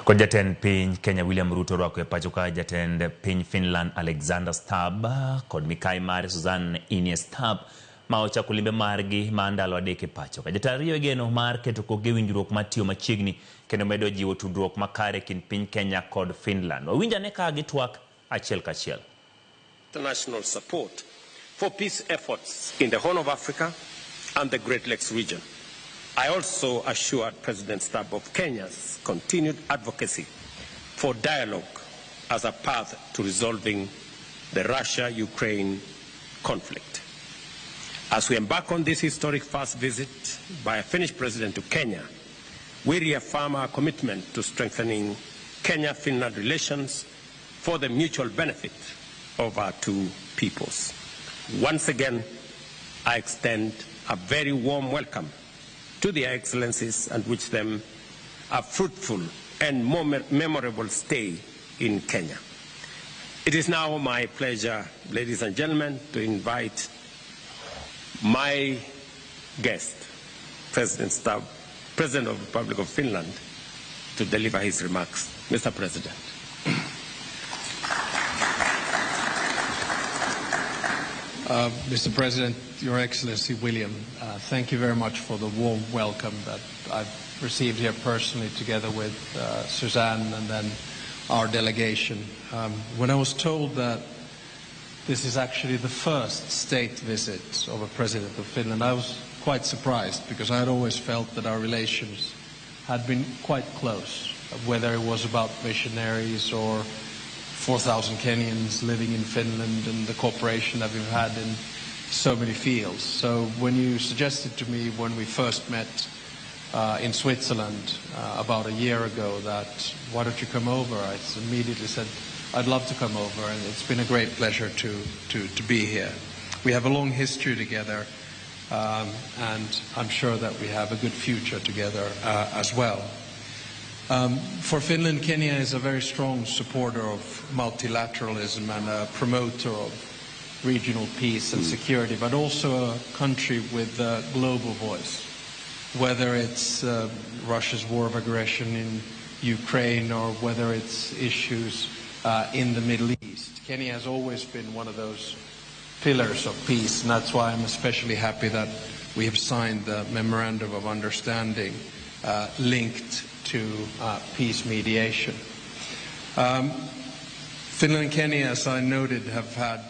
Ko Jatend piny Kenya William Ruto rwako e pacho ka Jatend piny Finland Alexander Stubb kod mikai mare Susan Stubb ma ochako limbe margi ma ndalo adek e pacho ka. Jatend ariyo geno mar keto koke winjruok matiyo machiegni kendo medo jiwo tudruok makare kind piny Kenya kod Finland. Wawinjane ka gitwak achiel kachiel. International support for peace efforts in the Horn of Africa and the Great Lakes region. I also assured President Stubb of Kenya's continued advocacy for dialogue as a path to resolving the Russia-Ukraine conflict. As we embark on this historic first visit by a Finnish president to Kenya, we reaffirm our commitment to strengthening Kenya-Finland relations for the mutual benefit of our two peoples. Once again, I extend a very warm welcome to the Excellencies and wish them a fruitful and memorable stay in Kenya. It is now my pleasure, ladies and gentlemen, to invite my guest, President Stubb, President of the Republic of Finland, to deliver his remarks. Mr. President. Mr. President, Your Excellency William, thank you very much for the warm welcome that I've received here personally together with Suzanne and then our delegation. When I was told that this is actually the first state visit of a President of Finland, I was quite surprised because I had always felt that our relations had been quite close, whether it was about missionaries or 4,000 Kenyans living in Finland and the cooperation that we've had in so many fields. So when you suggested to me when we first met in Switzerland about a year ago that why don't you come over, I immediately said I'd love to come over, and it's been a great pleasure to be here. We have a long history together, and I'm sure that we have a good future together as well. For Finland, Kenya is a very strong supporter of multilateralism and a promoter of regional peace and security, but also a country with a global voice. Whether it's Russia's war of aggression in Ukraine or whether it's issues in the Middle East, Kenya has always been one of those pillars of peace, and that's why I'm especially happy that we have signed the Memorandum of Understanding linked to peace mediation. Finland and Kenya, as I noted, have had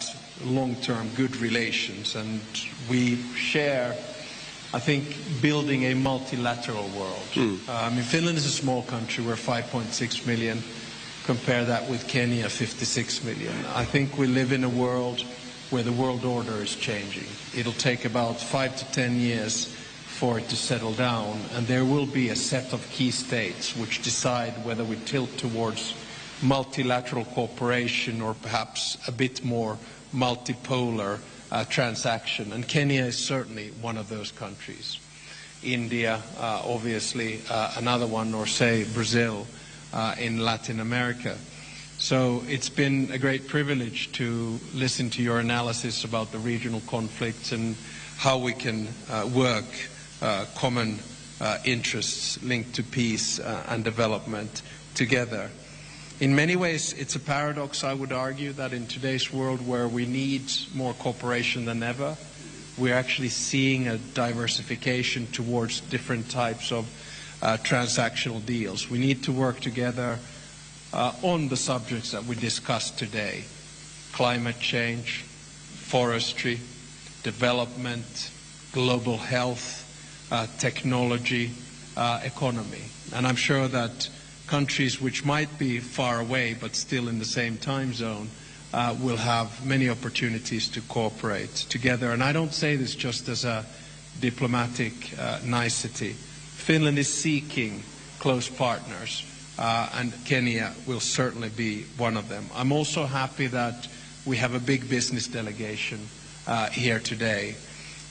long-term good relations, and we share, I think, building a multilateral world. Finland is a small country. We're 5.6 million. Compare that with Kenya, 56 million. I think we live in a world where the world order is changing. It'll take about 5 to 10 years for it to settle down, and there will be a set of key states which decide whether we tilt towards multilateral cooperation or perhaps a bit more multipolar transaction, and Kenya is certainly one of those countries. India, obviously, another one, or say Brazil in Latin America. So it's been a great privilege to listen to your analysis about the regional conflicts and how we can work common interests linked to peace and development together. In many ways, it's a paradox, I would argue, that in today's world where we need more cooperation than ever, we're actually seeing a diversification towards different types of transactional deals. We need to work together on the subjects that we discussed today: climate change, forestry, development, global health, technology, economy. And I'm sure that countries which might be far away but still in the same time zone will have many opportunities to cooperate together. And I don't say this just as a diplomatic nicety. Finland is seeking close partners, and Kenya will certainly be one of them. I'm also happy that we have a big business delegation here today,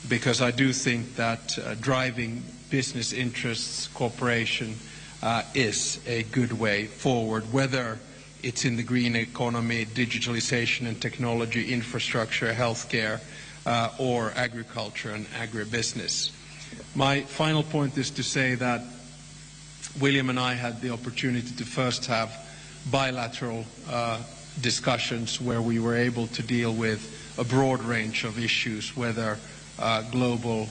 because I do think that driving business interests, cooperation, is a good way forward, whether it's in the green economy, digitalization and technology, infrastructure, healthcare, or agriculture and agribusiness. My final point is to say that William and I had the opportunity to first have bilateral discussions where we were able to deal with a broad range of issues, whether global,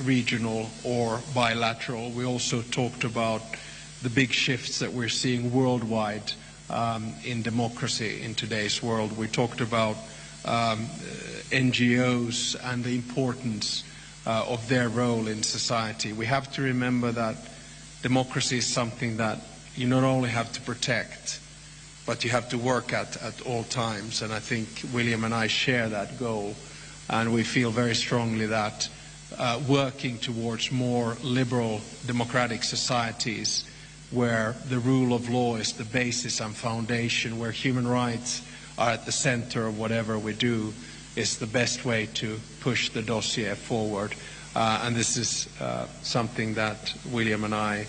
regional or bilateral. We also talked about the big shifts that we're seeing worldwide in democracy in today's world. We talked about NGOs and the importance of their role in society. We have to remember that democracy is something that you not only have to protect, but you have to work at all times. And I think William and I share that goal. And we feel very strongly that working towards more liberal democratic societies where the rule of law is the basis and foundation, where human rights are at the center of whatever we do, is the best way to push the dossier forward. And this is something that William and I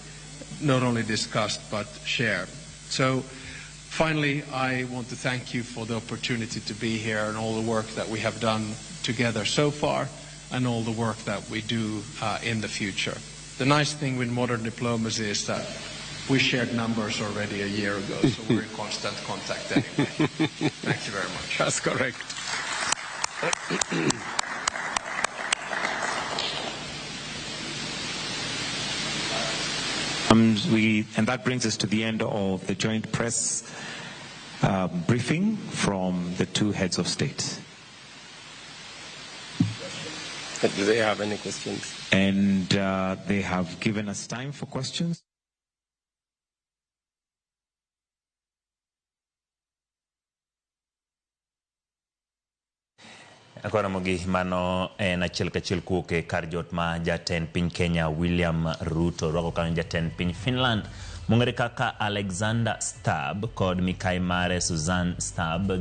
not only discussed but share. So finally, I want to thank you for the opportunity to be here and all the work that we have done together so far and all the work that we do in the future. The nice thing with modern diplomacy is that we shared numbers already a year ago, so we're in constant contact anyway. Thank you very much. That's correct. And that brings us to the end of the joint press briefing from the two heads of state. Do they have any questions? And they have given us time for questions. Ramogi mano en achiel kachiel kuok e kar jot ma jatend piny Kenya William Ruto rwako kanyo jatend piny Finland mong'ere kaka Alexander Stubb kod mikai mare Stubb